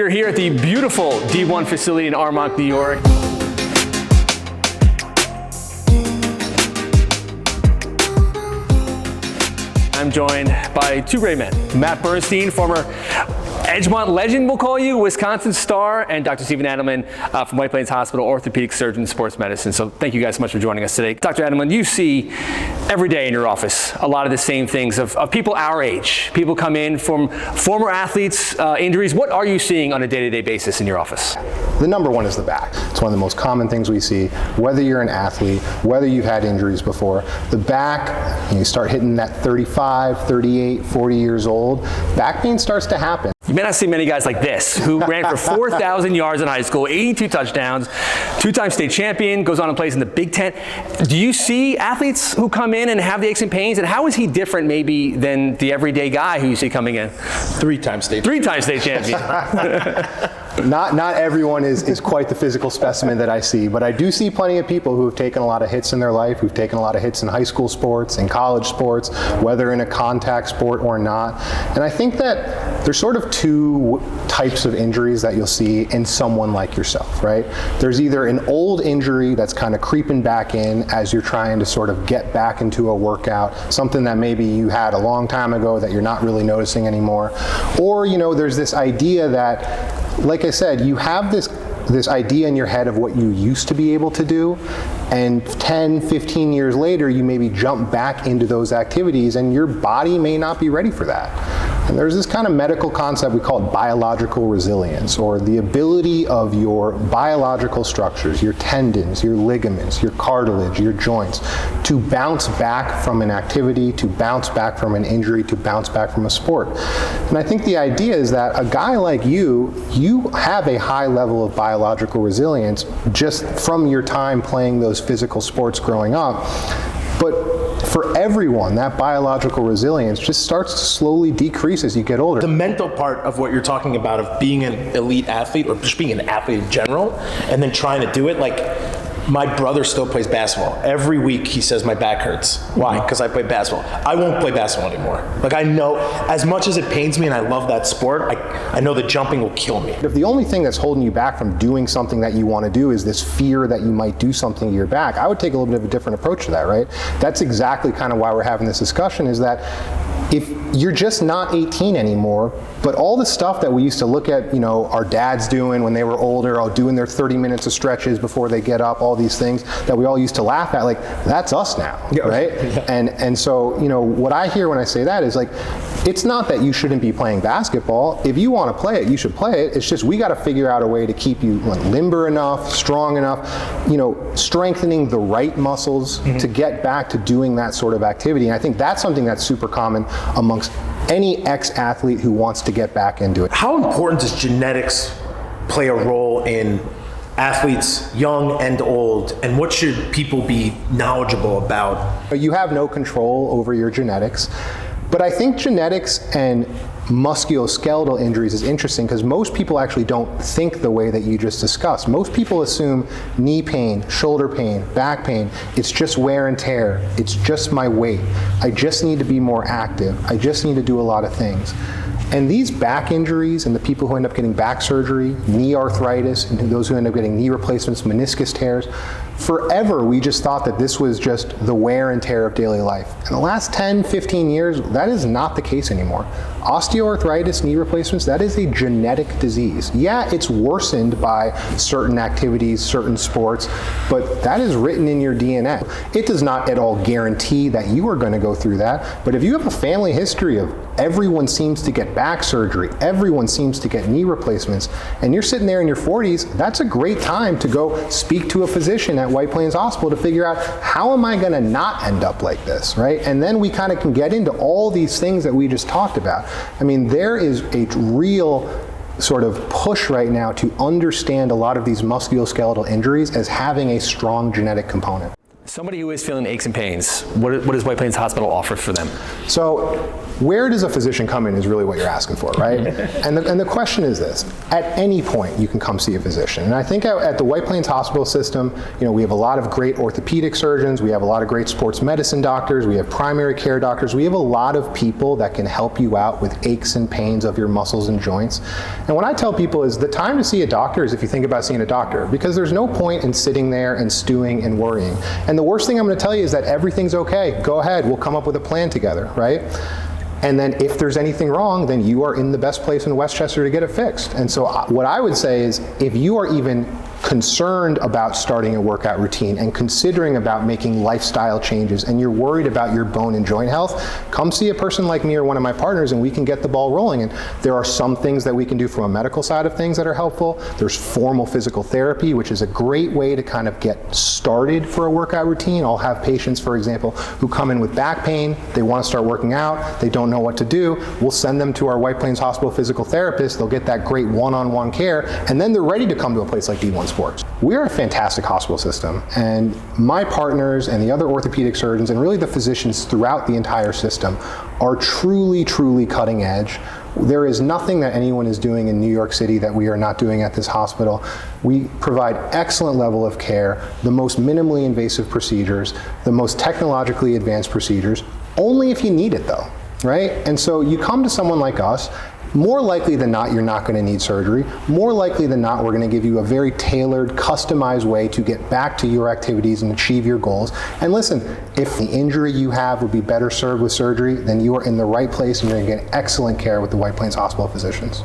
We are here at the beautiful D1 facility in Armonk, New York. I'm joined by two great men. Matt Bernstein, former Edgemont legend, we'll call you, Wisconsin star, and Dr. Stephen Andelman from White Plains Hospital, orthopedic surgeon, sports medicine. So thank you guys so much for joining us today. Dr. Andelman, you see every day in your office a lot of the same things of people our age. People come in from former athletes, injuries. What are you seeing on a day-to-day basis in your office? The number one is the back. It's one of the most common things we see, whether you're an athlete, whether you've had injuries before. The back, you start hitting that 35, 38, 40 years old, back pain starts to happen. You may not see many guys like this who ran for 4,000 yards in high school, 82 touchdowns, two-time state champion, goes on and plays in the Big Ten. Do you see athletes who come in and have the aches and pains? And how is he different maybe than the everyday guy who you see coming in? Three-time state champion. Not everyone is quite the physical specimen that I see, but I do see plenty of people who have taken a lot of hits in their life, who've taken a lot of hits in high school sports, in college sports, whether in a contact sport or not. And I think that there's sort of two types of injuries that you'll see in someone like yourself, right? There's either an old injury that's kind of creeping back in as you're trying to sort of get back into a workout, something that maybe you had a long time ago that you're not really noticing anymore. Or, there's this idea that, like I said, you have this idea in your head of what you used to be able to do, and 10, 15 years later, you maybe jump back into those activities and your body may not be ready for that. And there's this kind of medical concept, we call it biological resilience, or the ability of your biological structures, your tendons, your ligaments, your cartilage, your joints, to bounce back from an activity, to bounce back from an injury, to bounce back from a sport. And I think the idea is that a guy like you have a high level of biological resilience just from your time playing those physical sports growing up. But for everyone, that biological resilience just starts to slowly decrease as you get older. The mental part of what you're talking about, of being an elite athlete or just being an athlete in general, and then trying to do it, like, my brother still plays basketball. Every week he says my back hurts. Why? Because I play basketball. I won't play basketball anymore. Like, I know, as much as it pains me and I love that sport, I know that jumping will kill me. If the only thing that's holding you back from doing something that you want to do is this fear that you might do something to your back, I would take a little bit of a different approach to that, right? That's exactly kind of why we're having this discussion, is that if you're just not 18 anymore, but all the stuff that we used to look at, our dads doing when they were older, doing their 30 minutes of stretches before they get up, all these things that we all used to laugh at, like, that's us now, right? Yeah. And so, what I hear when I say that is, like, it's not that you shouldn't be playing basketball. If you want to play it, you should play it. It's just we got to figure out a way to keep you limber enough, strong enough, strengthening the right muscles to get back to doing that sort of activity. And I think that's something that's super common amongst any ex-athlete who wants to get back into it. How important does genetics play a role in athletes, young and old, and what should people be knowledgeable about? You have no control over your genetics, but I think genetics and musculoskeletal injuries is interesting because most people actually don't think the way that you just discussed. Most people assume knee pain, shoulder pain, back pain, it's just wear and tear, it's just my weight, I just need to be more active, I just need to do a lot of things. And these back injuries and the people who end up getting back surgery, knee arthritis, and those who end up getting knee replacements, meniscus tears, forever we just thought that this was just the wear and tear of daily life. In the last 10, 15 years, that is not the case anymore. Osteoarthritis, knee replacements, that is a genetic disease. Yeah, it's worsened by certain activities, certain sports, but that is written in your DNA. It does not at all guarantee that you are going to go through that, but if you have a family history of everyone seems to get back surgery, everyone seems to get knee replacements, and you're sitting there in your 40s, that's a great time to go speak to a physician at White Plains Hospital to figure out, how am I going to not end up like this, right? And then we kind of can get into all these things that we just talked about. I mean, there is a real sort of push right now to understand a lot of these musculoskeletal injuries as having a strong genetic component. Somebody who is feeling aches and pains, what does White Plains Hospital offer for them? So where does a physician come in is really what you're asking for, right? and the question is this: at any point you can come see a physician. And I think at the White Plains Hospital system, we have a lot of great orthopedic surgeons, we have a lot of great sports medicine doctors, we have primary care doctors, we have a lot of people that can help you out with aches and pains of your muscles and joints. And what I tell people is the time to see a doctor is if you think about seeing a doctor, because there's no point in sitting there and stewing and worrying. And the worst thing I'm going to tell you is that everything's okay. Go ahead, we'll come up with a plan together, right? And then if there's anything wrong, then you are in the best place in Westchester to get it fixed. And so what I would say is if you are even concerned about starting a workout routine and considering about making lifestyle changes and you're worried about your bone and joint health, come see a person like me or one of my partners and we can get the ball rolling. And there are some things that we can do from a medical side of things that are helpful. There's formal physical therapy, which is a great way to kind of get started for a workout routine. I'll have patients, for example, who come in with back pain, they want to start working out, they don't know what to do. We'll send them to our White Plains Hospital physical therapist, they'll get that great one-on-one care, and then they're ready to come to a place like D1 Sports. We're a fantastic hospital system, and my partners and the other orthopedic surgeons and really the physicians throughout the entire system are truly, truly cutting edge. There is nothing that anyone is doing in New York City that we are not doing at this hospital. We provide excellent level of care, the most minimally invasive procedures, the most technologically advanced procedures, only if you need it though, right? And so you come to someone like us, more likely than not, you're not going to need surgery. More likely than not, we're going to give you a very tailored, customized way to get back to your activities and achieve your goals. And listen, if the injury you have would be better served with surgery, then you are in the right place and you're going to get excellent care with the White Plains Hospital physicians.